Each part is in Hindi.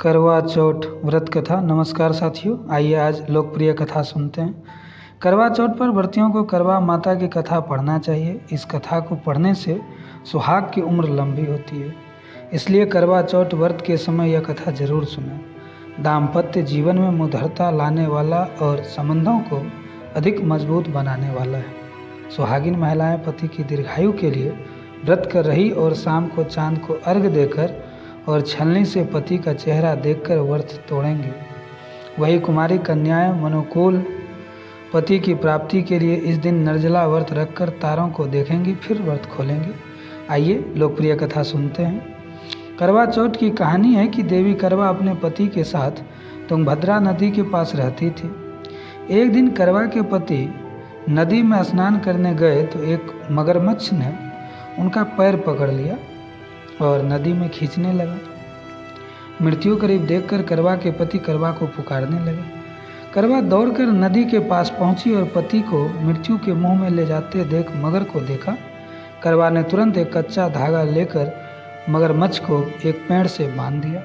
करवा चौथ व्रत कथा। नमस्कार साथियों, आइए आज लोकप्रिय कथा सुनते हैं। करवा चौथ पर व्रतियों को करवा माता की कथा पढ़ना चाहिए। इस कथा को पढ़ने से सुहाग की उम्र लंबी होती है, इसलिए करवा चौथ व्रत के समय यह कथा जरूर सुनें। दाम्पत्य जीवन में मधुरता लाने वाला और संबंधों को अधिक मजबूत बनाने वाला है। सुहागिन महिलाएं पति की दीर्घायु के लिए व्रत कर रही और शाम को चांद को अर्घ्य देकर और छलनी से पति का चेहरा देखकर व्रत तोड़ेंगी। वही कुमारी कन्याएं मनोकूल पति की प्राप्ति के लिए इस दिन निर्जला व्रत रखकर तारों को देखेंगी, फिर व्रत खोलेंगी। आइए लोकप्रिय कथा सुनते हैं। करवा चौथ की कहानी है कि देवी करवा अपने पति के साथ तुंगभद्रा नदी के पास रहती थी। एक दिन करवा के पति नदी में स्नान करने गए तो एक मगरमच्छ ने उनका पैर पकड़ लिया और नदी में खींचने लगा। मृत्यु करीब देखकर करवा के पति करवा को पुकारने लगे। करवा दौड़कर नदी के पास पहुंची और पति को मृत्यु के मुंह में ले जाते देख मगर को देखा। करवा ने तुरंत एक कच्चा धागा लेकर मगरमच्छ को एक पेड़ से बांध दिया।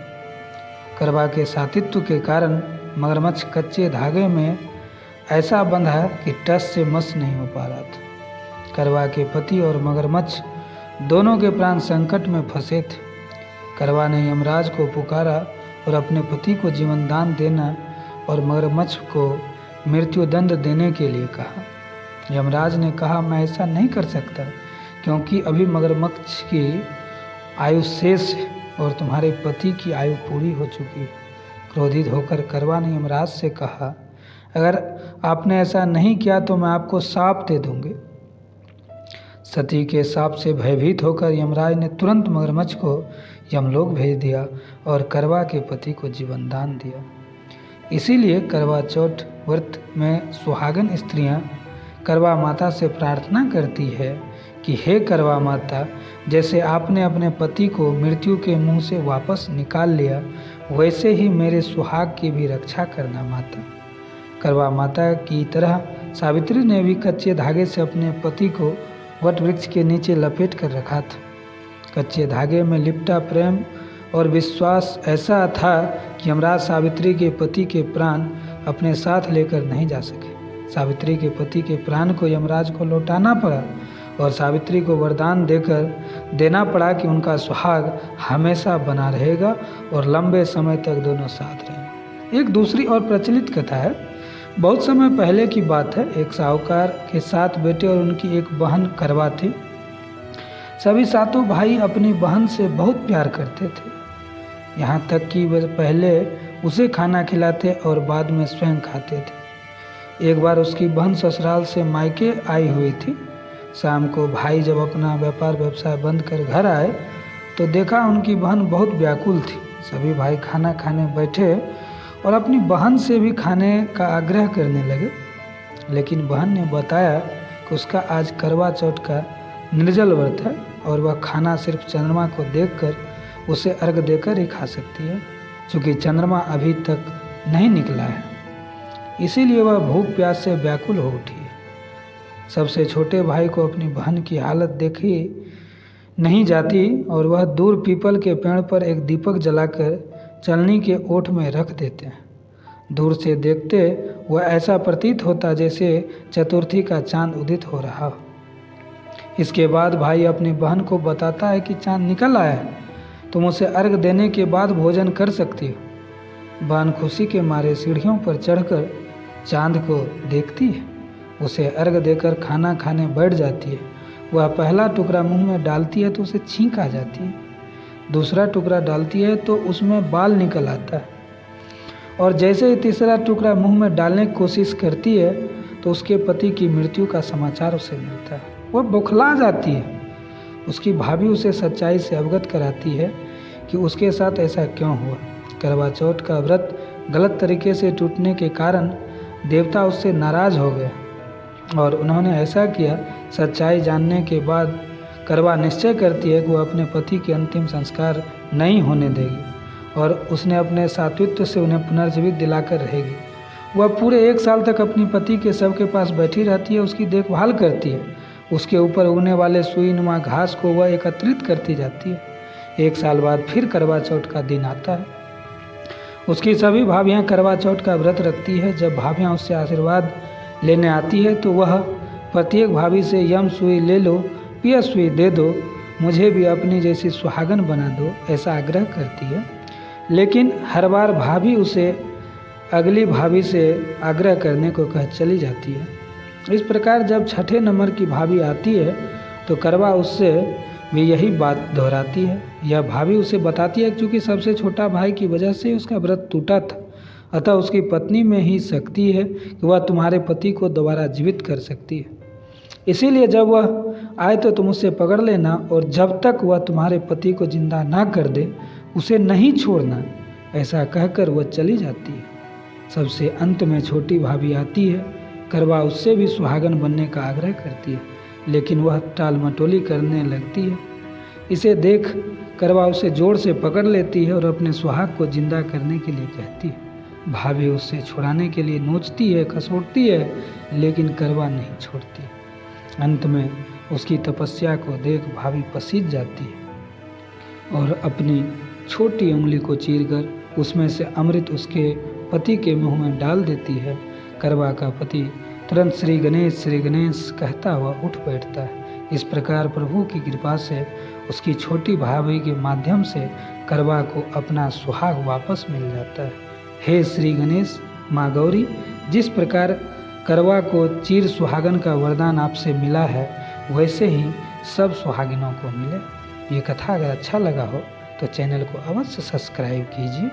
करवा के सातित्व के कारण मगरमच्छ कच्चे धागे में ऐसा बंधा कि टस से मस नहीं हो पा रहा था। करवा के पति और मगरमच्छ दोनों के प्राण संकट में फंसे थे। करवा ने यमराज को पुकारा और अपने पति को जीवन दान देना और मगरमच्छ को मृत्यु दंड देने के लिए कहा। यमराज ने कहा, मैं ऐसा नहीं कर सकता क्योंकि अभी मगरमच्छ की आयु शेष है और तुम्हारे पति की आयु पूरी हो चुकी है। क्रोधित होकर करवा ने यमराज से कहा, अगर आपने ऐसा नहीं किया तो मैं आपको शाप दे दूंगी। सती के शाप से भयभीत होकर यमराज ने तुरंत मगरमच्छ को यमलोक भेज दिया और करवा के पति को जीवन दान दिया। इसीलिए करवा चौथ व्रत में सुहागन स्त्रियां करवा माता से प्रार्थना करती है कि हे करवा माता, जैसे आपने अपने पति को मृत्यु के मुंह से वापस निकाल लिया, वैसे ही मेरे सुहाग की भी रक्षा करना माता। करवा माता की तरह सावित्री ने भी कच्चे धागे से अपने पति को वट वृक्ष के नीचे लपेट कर रखा था। कच्चे धागे में लिपटा प्रेम और विश्वास ऐसा था कि यमराज सावित्री के पति के प्राण अपने साथ लेकर नहीं जा सके। सावित्री के पति के प्राण को यमराज को लौटाना पड़ा और सावित्री को वरदान देना पड़ा कि उनका सुहाग हमेशा बना रहेगा और लंबे समय तक दोनों साथ रहेंगे। एक दूसरी और प्रचलित कथा है। बहुत समय पहले की बात है। एक साहूकार के 7 बेटे और उनकी एक बहन करवा थी। सभी 7 भाई अपनी बहन से बहुत प्यार करते थे, यहाँ तक कि वे पहले उसे खाना खिलाते और बाद में स्वयं खाते थे। एक बार उसकी बहन ससुराल से मायके आई हुई थी। शाम को भाई जब अपना व्यवसाय बंद कर घर आए तो देखा उनकी बहन बहुत व्याकुल थी। सभी भाई खाना खाने बैठे और अपनी बहन से भी खाने का आग्रह करने लगे, लेकिन बहन ने बताया कि उसका आज करवा चौथ का निर्जल व्रत है और वह खाना सिर्फ चंद्रमा को देखकर उसे अर्घ देकर ही खा सकती है, क्योंकि चंद्रमा अभी तक नहीं निकला है। इसीलिए वह भूख प्यास से व्याकुल हो उठी है। सबसे छोटे भाई को अपनी बहन की हालत देखी नहीं जाती और वह दूर पीपल के पेड़ पर एक दीपक जलाकर चलनी के ओठ में रख देते हैं। दूर से देखते वह ऐसा प्रतीत होता जैसे चतुर्थी का चांद उदित हो रहा हो। इसके बाद भाई अपनी बहन को बताता है कि चांद निकल आया है, तुम उसे अर्घ देने के बाद भोजन कर सकती हो। बहन खुशी के मारे सीढ़ियों पर चढ़कर चांद को देखती है, उसे अर्घ देकर खाना खाने बैठ जाती है। वह पहला टुकड़ा मुंह में डालती है तो उसे छींक आ जाती है। दूसरा टुकड़ा डालती है तो उसमें बाल निकल आता है और जैसे ही तीसरा टुकड़ा मुंह में डालने की कोशिश करती है तो उसके पति की मृत्यु का समाचार उसे मिलता है। वह बौखला जाती है। उसकी भाभी उसे सच्चाई से अवगत कराती है कि उसके साथ ऐसा क्यों हुआ। करवा चौथ का व्रत गलत तरीके से टूटने के कारण देवता उससे नाराज हो गए और उन्होंने ऐसा किया। सच्चाई जानने के बाद करवा निश्चय करती है कि वह अपने पति के अंतिम संस्कार नहीं होने देगी और उसने अपने सात्वित्व से उन्हें पुनर्जीवित दिलाकर रहेगी। वह पूरे 1 साल तक अपनी पति के शव के पास बैठी रहती है, उसकी देखभाल करती है। उसके ऊपर उगने वाले सुई नुमा घास को वह एकत्रित करती जाती है। 1 साल बाद फिर करवा चौथ का दिन आता है। उसकी सभी भाभियाँ करवा चौथ का व्रत रखती है। जब भाभियाँ उससे आशीर्वाद लेने आती है तो वह प्रत्येक भाभी से यम सुई ले लो, पिया सुई दे दो, मुझे भी अपनी जैसी सुहागन बना दो, ऐसा आग्रह करती है। लेकिन हर बार भाभी उसे अगली भाभी से आग्रह करने को कह चली जाती है। इस प्रकार जब छठे नंबर की भाभी आती है तो करवा उससे भी यही बात दोहराती है। यह भाभी उसे बताती है क्योंकि सबसे छोटा भाई की वजह से उसका व्रत टूटा था, अतः उसकी पत्नी में ही शक्ति है कि वह तुम्हारे पति को दोबारा जीवित कर सकती है। इसीलिए जब वह आए तो तुम उसे पकड़ लेना और जब तक वह तुम्हारे पति को जिंदा ना कर दे उसे नहीं छोड़ना। ऐसा कहकर वह चली जाती है। सबसे अंत में छोटी भाभी आती है। करवा उससे भी सुहागन बनने का आग्रह करती है, लेकिन वह टाल मटोली करने लगती है। इसे देख करवा उसे जोर से पकड़ लेती है और अपने सुहाग को जिंदा करने के लिए कहती है। भाभी उससे छुड़ाने के लिए नोचती है, खसोटती है, लेकिन करवा नहीं छोड़ती। अंत में उसकी तपस्या को देख भाभी पसीज जाती है और अपनी छोटी उंगली को चीरकर उसमें से अमृत उसके पति के मुंह में डाल देती है। करवा का पति तुरंत श्री गणेश कहता हुआ उठ बैठता है। इस प्रकार प्रभु की कृपा से उसकी छोटी भाभी के माध्यम से करवा को अपना सुहाग वापस मिल जाता है। हे श्री गणेश माँ गौरी, जिस प्रकार करवा को चीर सुहागन का वरदान आपसे मिला है वैसे ही सब सुहागिनों को मिले। ये कथा अगर अच्छा लगा हो तो चैनल को अवश्य सब्सक्राइब कीजिए।